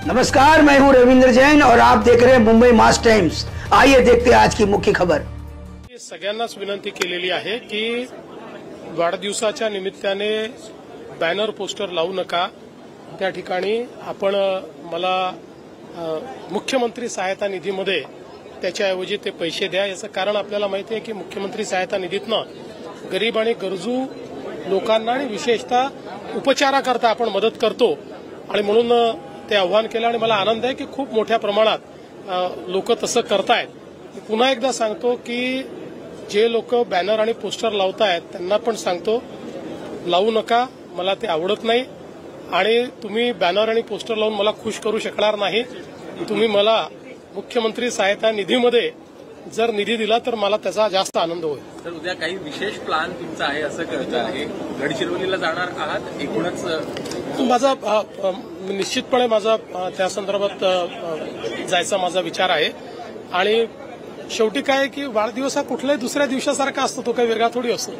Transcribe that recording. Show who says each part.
Speaker 1: नमस्कार, मैं हूं रविंद्र जैन और आप देख रहे हैं मुंबई मास टाइम्स। आइए देखते हैं आज की मुख्य खबर।
Speaker 2: सगळ्यांनाच विनंती केलेली आहे की वाढदिवसाच्या निमित्ताने बॅनर पोस्टर लावू नका। त्या ठिकाणी आपण मला मुख्यमंत्री सहायता निधीमध्ये त्याच्याऐवजी ते पैसे द्या। याचं कारण आपल्याला माहिती आहे की मुख्यमंत्री सहायता निधीतनं गरीब आणि गरजू लोकांना आणि विशेषतः उपचाराकरता आपण मदत करतो आणि म्हणून ते आव्हान केलं आणि मला आनंद आहे की खूप मोठ्या प्रमाणात लोक तसं करतायत। पुन्हा एकदा सांगतो की जे लोक बॅनर आणि पोस्टर लावतायत त्यांना पण सांगतो लावू नका, मला ते आवडत नाही आणि तुम्ही बॅनर आणि पोस्टर लावून मला खुश करू शकणार नाही। तुम्ही मला मुख्यमंत्री सहायता निधीमध्ये जर निधी दिला तर मला त्याचा जास्त आनंद होईल।
Speaker 3: तर उद्या काही विशेष प्लॅन तुमचा आहे असं कळतं आहे, गडचिरोलीला जाणार आहात एकूणच?
Speaker 2: माझा निश्चितपणे माझा त्या संदर्भात जायचा माझा विचार आहे आणि शेवटी काय की वाढदिवस हा कुठल्याही दुसऱ्या दिवसासारखा असतो, तो काही वेगळा थोडी असतो।